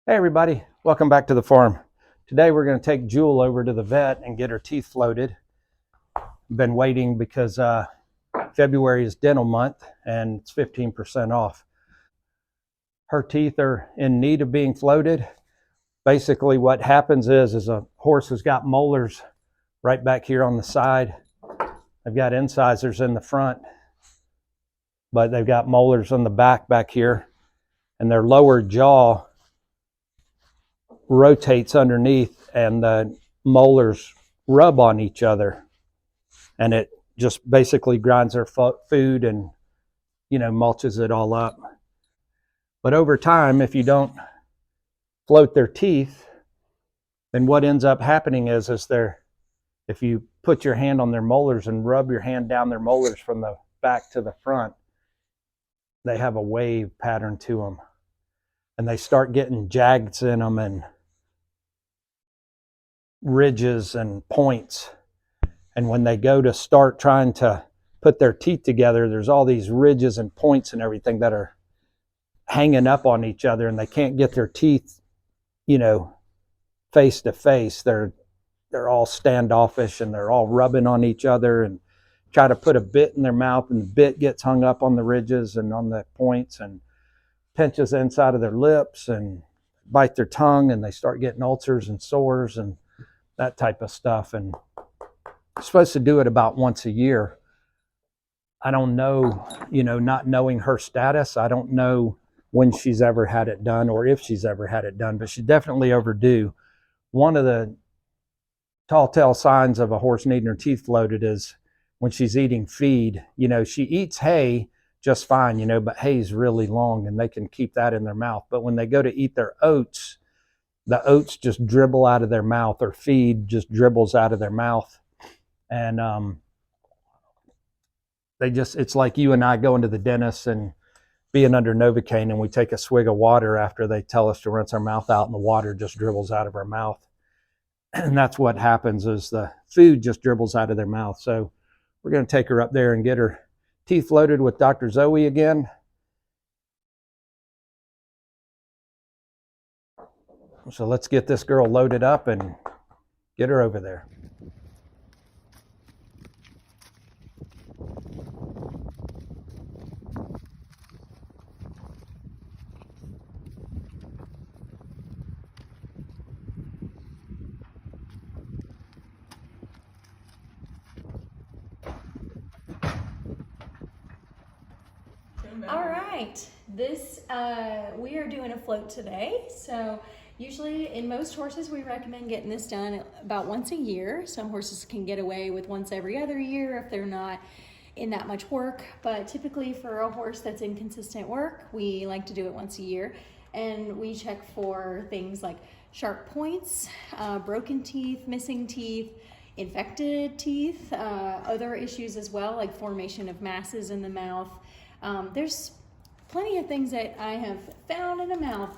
Hey everybody, welcome back to the farm. Today we're going to take Jules over to the vet and get her teeth floated. Been waiting because February is dental month and it's 15% off. Her teeth are in need of being floated. Basically what happens is a horse has got molars right back here on the side. They've got incisors in the front, but they've got molars on the back here, and their lower jaw rotates underneath and the molars rub on each other, and it just basically grinds their food and mulches it all up. But over time, if you don't float their teeth, then what ends up happening is if you put your hand on their molars and rub your hand down their molars from the back to the front, they have a wave pattern to them, and they start getting jags in them and ridges and points. And when they go to start trying to put their teeth together, there's all these ridges and points and everything that are hanging up on each other, and they can't get their teeth, face to face. They're all standoffish, and they're all rubbing on each other and try to put a bit in their mouth, and the bit gets hung up on the ridges and on the points and pinches the inside of their lips and bite their tongue, and they start getting ulcers and sores and that type of stuff. And you're supposed to do it about once a year. I don't know, not knowing her status, I don't know when she's ever had it done or if she's ever had it done, but she's definitely overdue. One of the tall tale signs of a horse needing her teeth floated is when she's eating feed. She eats hay just fine, but hay's really long and they can keep that in their mouth. But when they go to eat their oats, the oats just dribble out of their mouth, or feed just dribbles out of their mouth. And it's like you and I going to the dentist and being under Novocaine, and we take a swig of water after they tell us to rinse our mouth out, and the water just dribbles out of our mouth. And that's what happens, is the food just dribbles out of their mouth. So we're going to take her up there and get her teeth floated with Dr. Zoe again. So let's get this girl loaded up and get her over there. All right, we are doing a float today. So usually in most horses, we recommend getting this done about once a year. Some horses can get away with once every other year if they're not in that much work. But typically for a horse that's in consistent work, we like to do it once a year. And we check for things like sharp points, broken teeth, missing teeth, infected teeth, other issues as well, like formation of masses in the mouth. There's plenty of things that I have found in a mouth.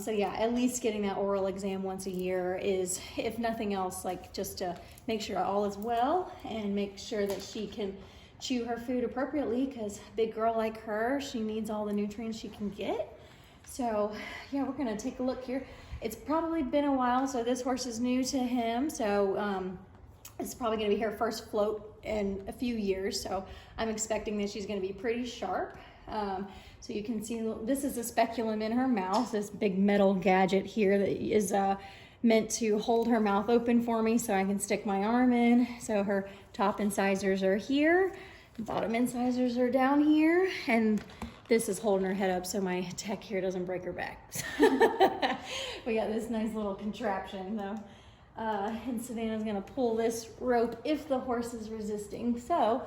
So yeah, at least getting that oral exam once a year is, if nothing else, like just to make sure all is well and make sure that she can chew her food appropriately, because big girl like her, she needs all the nutrients she can get. So yeah, we're gonna take a look here. It's probably been a while, so this horse is new to him. So it's probably gonna be her first float in a few years. So I'm expecting that she's gonna be pretty sharp. So you can see this is a speculum in her mouth, this big metal gadget here that is meant to hold her mouth open for me so I can stick my arm in. So her top incisors are here, bottom incisors are down here, and this is holding her head up so my tech here doesn't break her back. We got this nice little contraption though. And Savannah's gonna pull this rope if the horse is resisting. So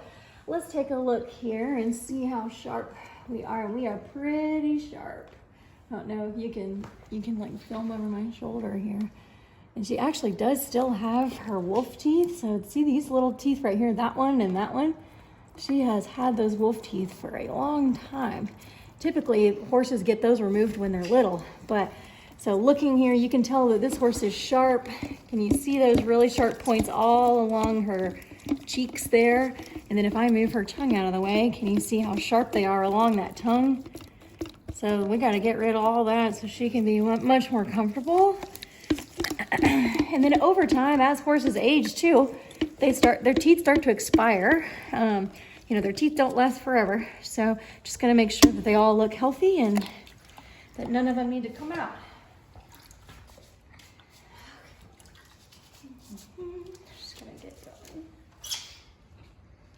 let's take a look here and see how sharp we are. We are pretty sharp. I don't know if you can like film over my shoulder here. And she actually does still have her wolf teeth. So see these little teeth right here, that one and that one? She has had those wolf teeth for a long time. Typically horses get those removed when they're little, but so looking here, you can tell that this horse is sharp. Can you see those really sharp points all along her cheeks there? And then if I move her tongue out of the way, can you see how sharp they are along that tongue? So we got to get rid of all that so she can be much more comfortable. And then over time, as horses age too, their teeth start to expire. You know, their teeth don't last forever. So just gonna make sure that they all look healthy and that none of them need to come out. Just gonna get going.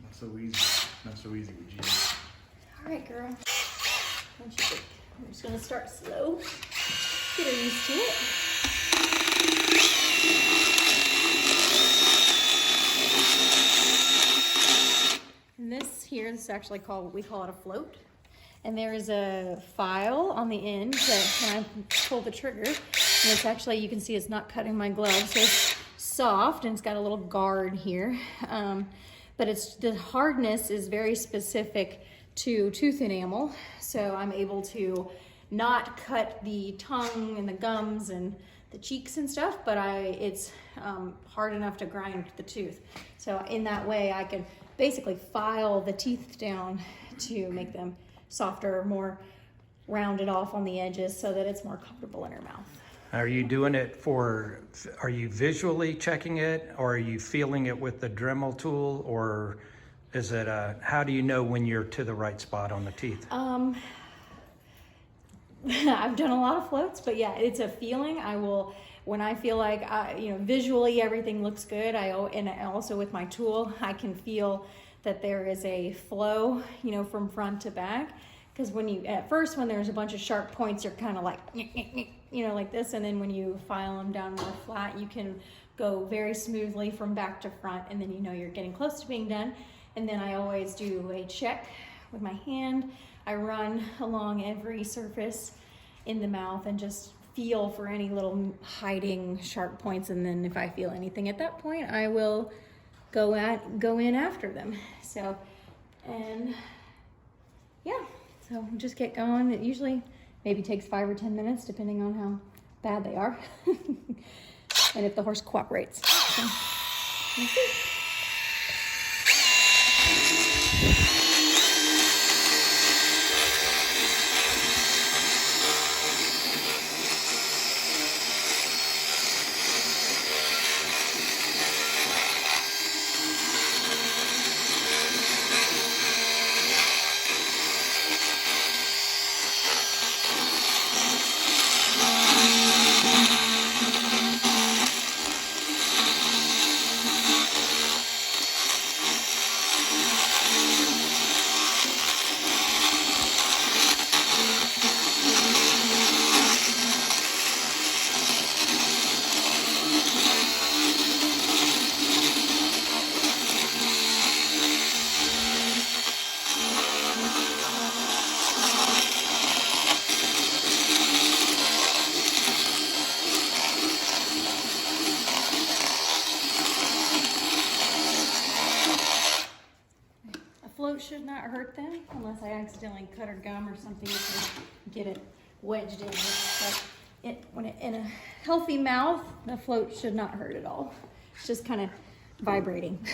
Not so easy. Not so easy with Jules. All right, girl. I'm just gonna start slow. Get her used to it. And this is actually called, we call it a float. And there is a file on the end that when I pull the trigger, and it's actually, you can see it's not cutting my glove, so it's soft and it's got a little guard here. But the hardness is very specific to tooth enamel, so I'm able to not cut the tongue and the gums and the cheeks and stuff, but it's hard enough to grind the tooth. So in that way, I can basically file the teeth down to make them softer, more rounded off on the edges so that it's more comfortable in her mouth. Are you doing it are you visually checking it, or are you feeling it with the Dremel tool, or is it how do you know when you're to the right spot on the teeth? I've done a lot of floats, but yeah, it's a feeling. When I feel like, visually everything looks good, and also with my tool, I can feel that there is a flow, from front to back. Because at first, when there's a bunch of sharp points, you're kind of like, like this. And then when you file them down more flat, you can go very smoothly from back to front. And then you're getting close to being done. And then I always do a check with my hand. I run along every surface in the mouth and just feel for any little hiding sharp points. And then if I feel anything at that point, I will go in after them. So just get going. It usually maybe takes 5 or 10 minutes depending on how bad they are and if the horse cooperates. So, we'll see. Should not hurt them unless I accidentally cut her gum or something to get it wedged in. But in a healthy mouth, the float should not hurt at all. It's just kind of vibrating.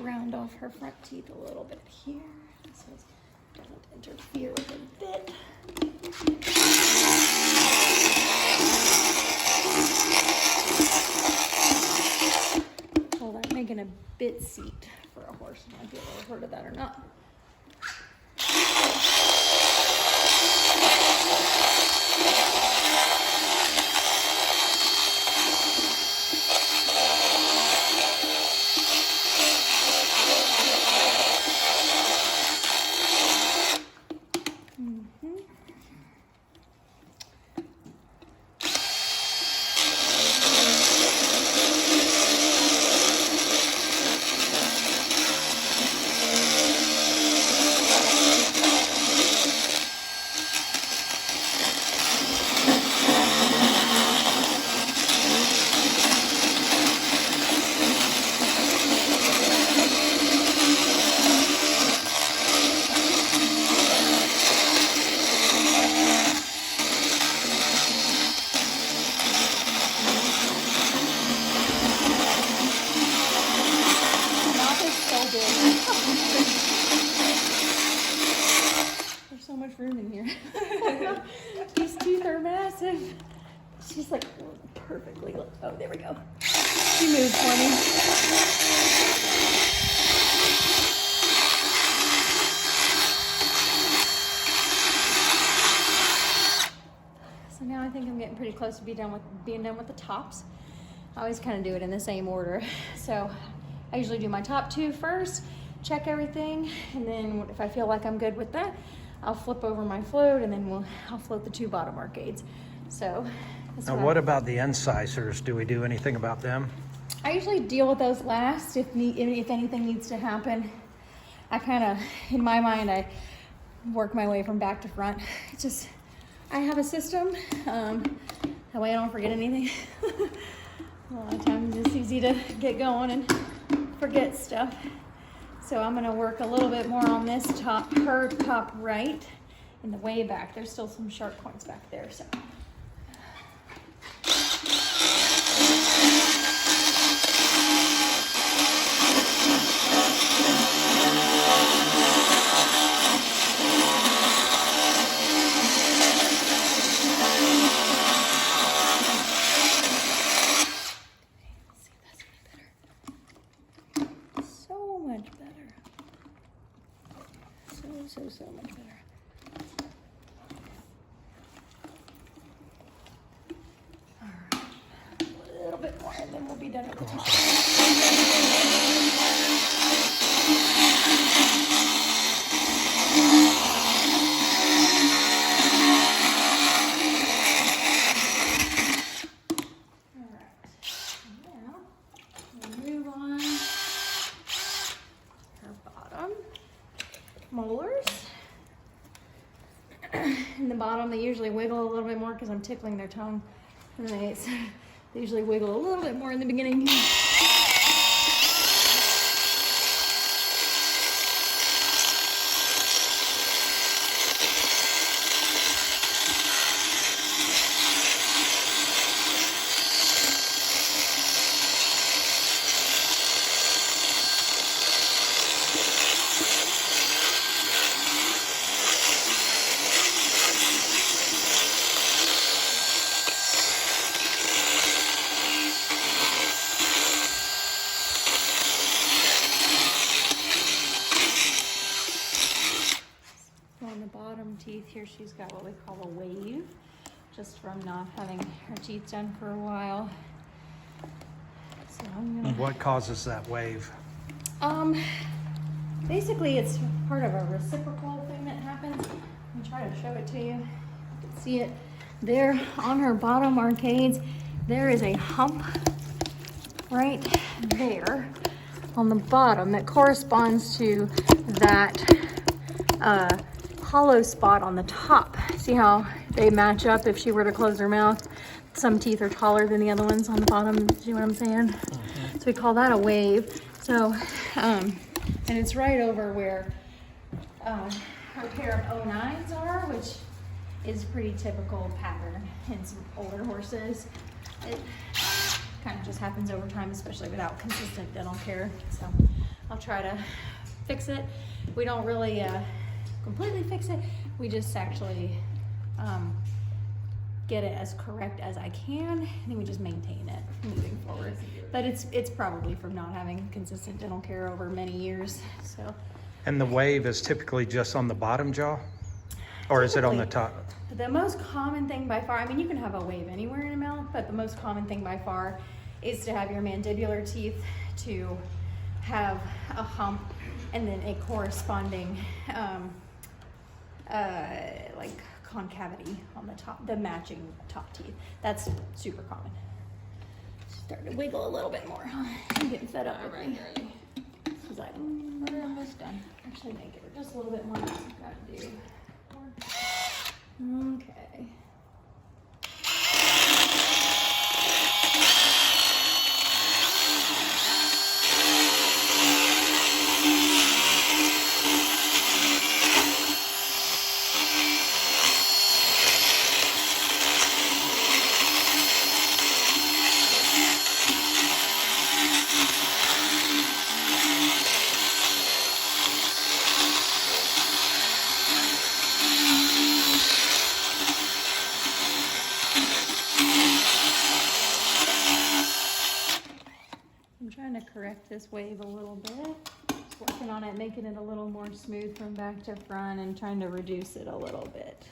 Round off her front teeth a little bit here so it doesn't interfere with the bit. Well, I'm making a bit seat for a horse. I might be able to have heard of that or not. perfectly. Oh, there we go. She moved for me. So now I think I'm getting pretty close to being done with the tops. I always kind of do it in the same order. So I usually do my top 2 first, check everything, and then if I feel like I'm good with that, I'll flip over my float, and then I'll float the 2 bottom arcades. So Now, what about the incisors? Do we do anything about them? I usually deal with those last if anything needs to happen. I kind of, in my mind, I work my way from back to front. It's just, I have a system. That way I don't forget anything. A lot of times it's easy to get going and forget stuff. So I'm gonna work a little bit more on this her top right in the way back. There's still some sharp points back there, so. So much better. All right, a little bit more, and then we'll be done at the top. All right, now we'll move on her bottom molars. In the bottom, they usually wiggle a little bit more because I'm tickling their tongue. And they usually wiggle a little bit more in the beginning. Teeth here, she's got what we call a wave, just from not having her teeth done for a while. So I'm gonna. What causes that wave? Basically it's part of a reciprocal thing that happens. I'll try to show it to you. You can see it there on her bottom arcades. There is a hump right there on the bottom that corresponds to that hollow spot on the top. See how they match up if she were to close her mouth? Some teeth are taller than the other ones on the bottom. See what I'm saying? So we call that a wave. So, and it's right over where her pair of 09s are, which is a pretty typical pattern in some older horses. It kind of just happens over time, especially without consistent dental care. So I'll try to fix it. We don't really completely fix it. We just actually get it as correct as I can, and then we just maintain it moving forward. But it's probably from not having consistent dental care over many years. So. And the wave is typically just on the bottom jaw, or is it on the top? The most common thing by far, I mean, you can have a wave anywhere in the mouth, but the most common thing by far is to have your mandibular teeth to have a hump and then a corresponding like concavity on the top, the matching top teeth. That's super common. Start to wiggle a little bit more. I'm getting fed up already. She's like, we're almost done. Actually, make it just a little bit more. I've got to do. Okay. to correct this wave a little bit. Just working on it, making it a little more smooth from back to front and trying to reduce it a little bit.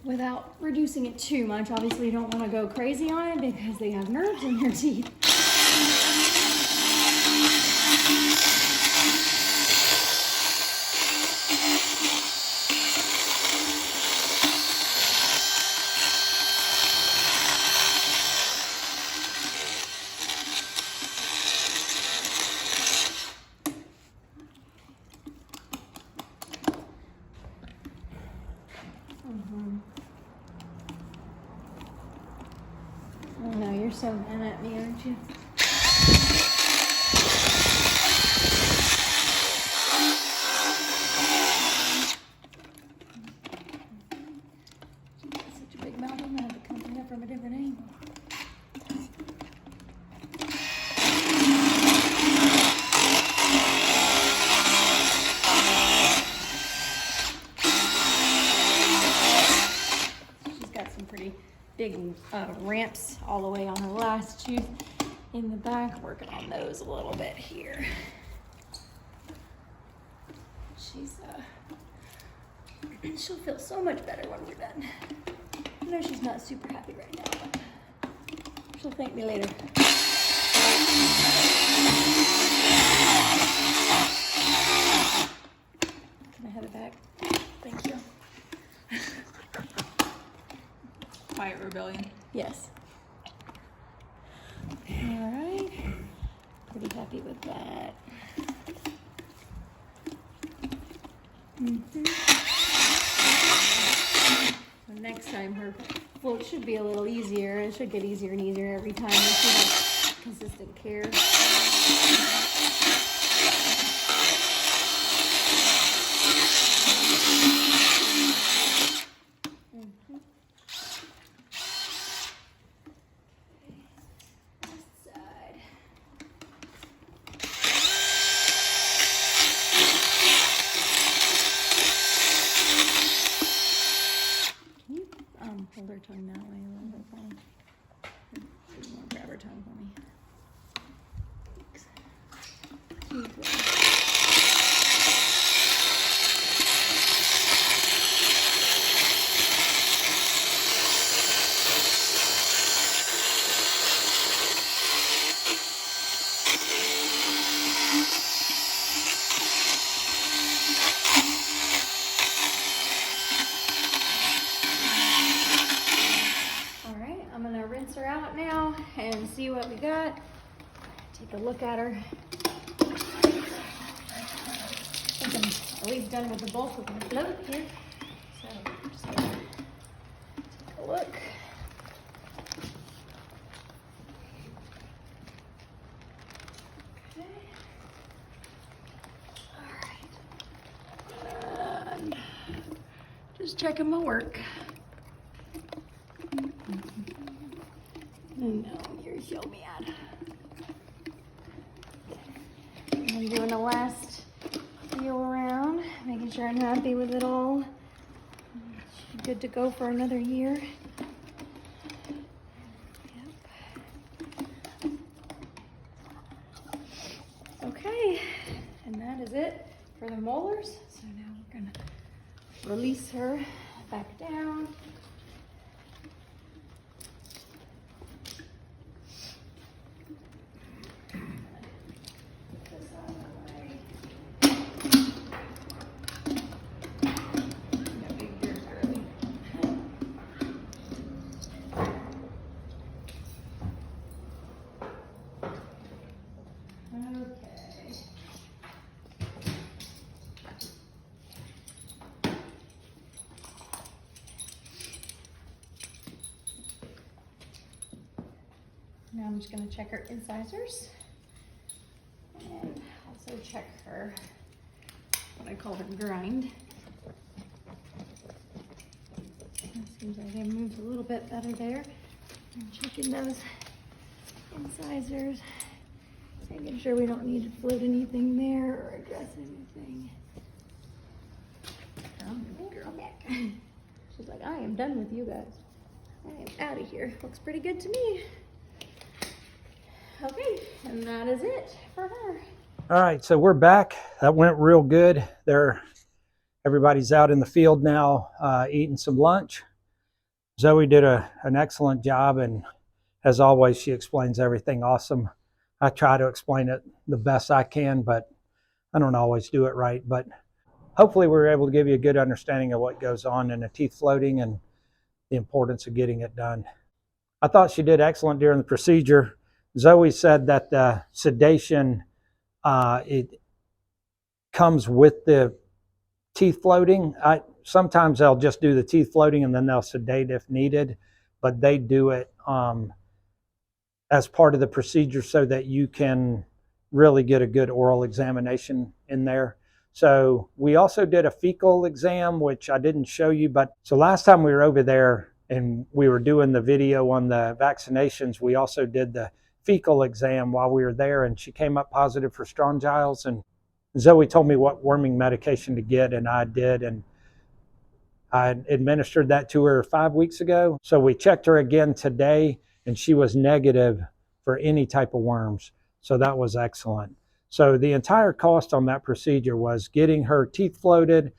Without reducing it too much. Obviously you don't want to go crazy on it because they have nerves in their teeth. Oh no, you're so mad at me, aren't you? Such a big mouth, I'm gonna have to come in from a different angle. She's got some pretty big ramps all the way on her last tooth in the back. Working on those a little bit here. She'll feel so much better when we're done. I know she's not super happy right now, but she'll thank me later. Can I have it back? Thank you. Quiet rebellion. Yes. All right. Pretty happy with that. So next time her float should be a little easier. It should get easier and easier every time. She has consistent care. Hold her tongue that way a little bit for me. You want to grab her tongue for me? Her out now and see what we got. Take a look at her. I think I'm at least done with the bulk of the float here. So just gonna take a look. Okay. All right. And just checking my work. No, you're so mad. I'm doing the last feel around, making sure I'm happy with it all. She's good to go for another year. Yep. Okay, and that is it for the molars. So now we're gonna release her back down. Now I'm just going to check her incisors and also check her, what I call her grind. It seems like it moves a little bit better there. I'm checking those incisors, making sure we don't need to float anything there or address anything. Girl back. She's like, I am done with you guys. I am out of here. Looks pretty good to me. Okay, and that is it for her. All right, so we're back. That went real good. Everybody's out in the field now eating some lunch. Zoe did an excellent job, and as always, she explains everything awesome. I try to explain it the best I can, but I don't always do it right. But hopefully we were able to give you a good understanding of what goes on in a teeth floating and the importance of getting it done. I thought she did excellent during the procedure. Zoe said that the sedation, it comes with the teeth floating. Sometimes they'll just do the teeth floating and then they'll sedate if needed, but they do it as part of the procedure so that you can really get a good oral examination in there. So we also did a fecal exam, which I didn't show you, but so last time we were over there and we were doing the video on the vaccinations, we also did the fecal exam while we were there, and she came up positive for Strong-Giles, and Zoe told me what worming medication to get, and I did, and I administered that to her 5 weeks ago. So we checked her again today, and she was negative for any type of worms. So that was excellent. So the entire cost on that procedure was getting her teeth floated.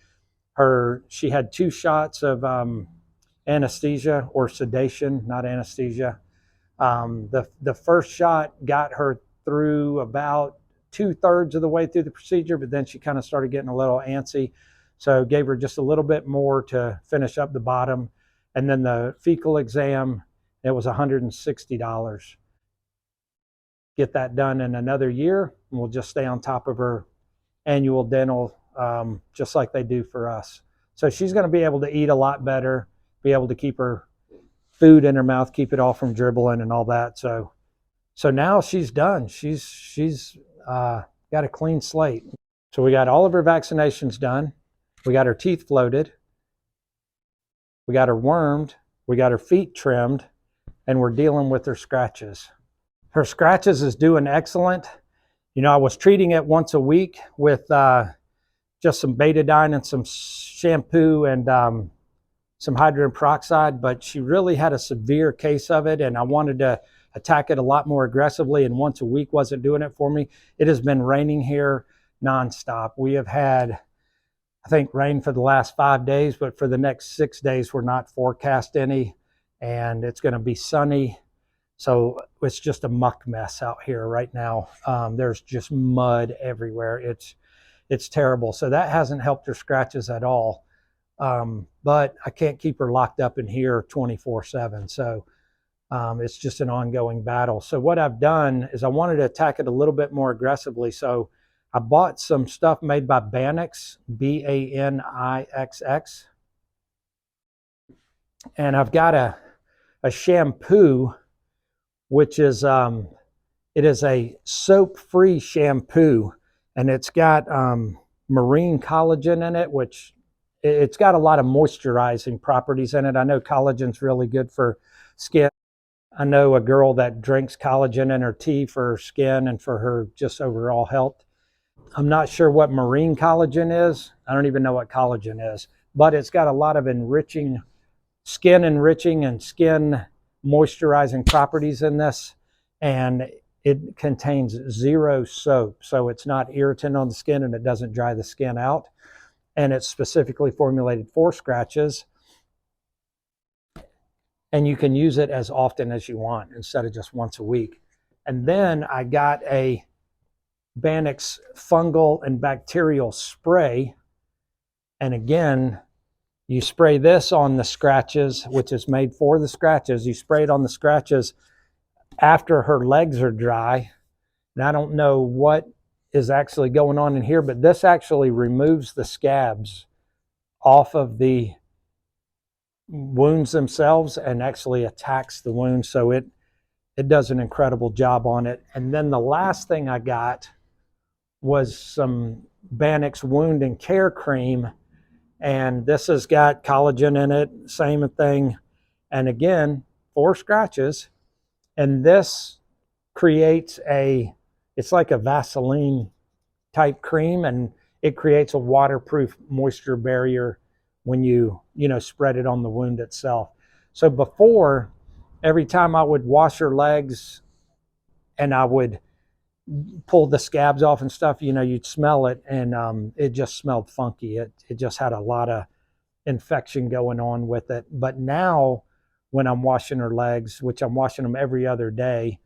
She had 2 shots of anesthesia or sedation, not anesthesia. The first shot got her through about 2/3 of the way through the procedure, but then she kind of started getting a little antsy. So gave her just a little bit more to finish up the bottom. And then the fecal exam, it was $160. Get that done in another year, and we'll just stay on top of her annual dental, just like they do for us. So she's going to be able to eat a lot better, be able to keep her food in her mouth, keep it all from dribbling and all that. So now she's done. She's got a clean slate. So we got all of her vaccinations done. We got her teeth floated. We got her wormed. We got her feet trimmed, and we're dealing with her scratches. Her scratches is doing excellent. You know, I was treating it once a week with just some betadine and some shampoo and some hydrogen peroxide, but she really had a severe case of it, and I wanted to attack it a lot more aggressively, and once a week wasn't doing it for me. It has been raining here nonstop. We have had, I think, rain for the last 5 days, but for the next 6 days, we're not forecast any, and it's going to be sunny. So it's just a muck mess out here right now. There's just mud everywhere. It's terrible. So that hasn't helped her scratches at all. But I can't keep her locked up in here 24/7. So it's just an ongoing battle. So what I've done is I wanted to attack it a little bit more aggressively. So I bought some stuff made by Banix, Banixx. And I've got a shampoo, which is, it is a soap-free shampoo, and it's got marine collagen in it, which it's got a lot of moisturizing properties in it. I know collagen's really good for skin. I know a girl that drinks collagen in her tea for her skin and for her just overall health. I'm not sure what marine collagen is. I don't even know what collagen is, but it's got a lot of skin enriching and skin moisturizing properties in this, and it contains 0 soap, so it's not irritant on the skin and it doesn't dry the skin out, and it's specifically formulated for scratches, and you can use it as often as you want instead of just once a week. And then I got a Banix fungal and bacterial spray, and again, you spray this on the scratches, which is made for the scratches. You spray it on the scratches after her legs are dry. And I don't know what is actually going on in here, but this actually removes the scabs off of the wounds themselves and actually attacks the wounds. So it does an incredible job on it. And then the last thing I got was some Banix wound and care cream. And this has got collagen in it, same thing. And again, for scratches. And this creates it's like a Vaseline type cream, and it creates a waterproof moisture barrier when you spread it on the wound itself. So before, every time I would wash her legs and I would pull the scabs off and stuff, you'd smell it, and it just smelled funky. It just had a lot of infection going on with it. But now when I'm washing her legs, which I'm washing them every other day,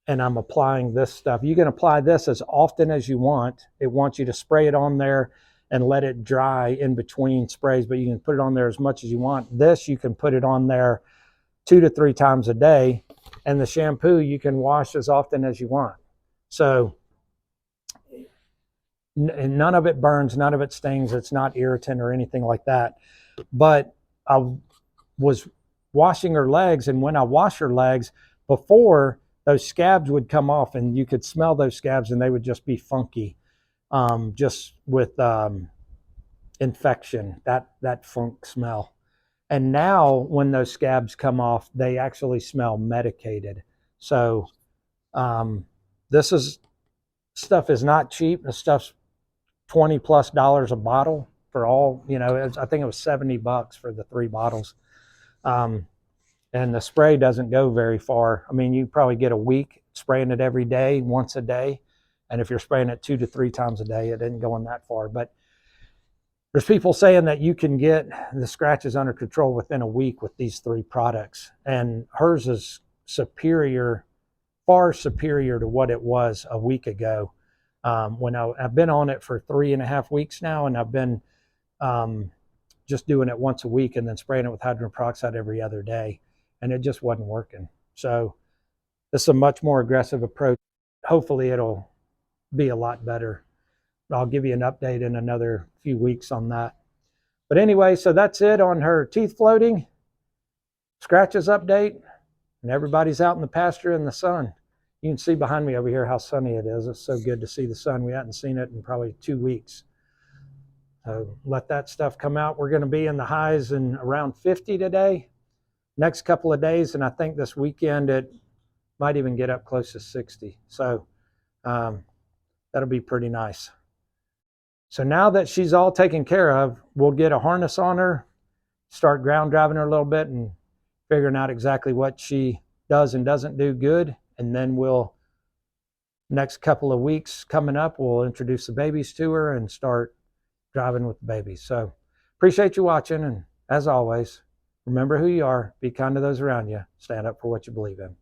and I'm applying this stuff, you can apply this as often as you want. It wants you to spray it on there and let it dry in between sprays, but you can put it on there as much as you want. This, you can put it on there 2 to 3 times a day, and the shampoo you can wash as often as you want. So none of it burns, none of it stings, it's not irritant or anything like that. But I was washing her legs, and when I wash her legs, before, those scabs would come off, and you could smell those scabs, and they would just be funky, just with infection, that funk smell. And now when those scabs come off, they actually smell medicated. So this stuff is not cheap. This stuff's $20+ a bottle for all, I think it was $70 for the 3 bottles. And the spray doesn't go very far. I mean, you probably get a week spraying it every day, once a day. And if you're spraying it 2 to 3 times a day, it isn't going that far. But there's people saying that you can get the scratches under control within a week with these 3 products. And hers is superior, far superior to what it was a week ago. When I've been on it for 3.5 weeks now, and I've been just doing it once a week and then spraying it with hydrogen peroxide every other day. And it just wasn't working. So this is a much more aggressive approach. Hopefully it'll be a lot better. I'll give you an update in another few weeks on that. But anyway, so that's it on her teeth floating, scratches update, and everybody's out in the pasture in the sun. You can see behind me over here how sunny it is. It's so good to see the sun. We hadn't seen it in probably 2 weeks. So let that stuff come out. We're going to be in the highs in around 50 today. Next couple of days, and I think this weekend it might even get up close to 60. So that'll be pretty nice. So now that she's all taken care of, we'll get a harness on her, start ground driving her a little bit, and figuring out exactly what she does and doesn't do good. And then next couple of weeks coming up, we'll introduce the babies to her and start driving with the babies. So appreciate you watching, and as always, remember who you are, be kind to those around you, stand up for what you believe in.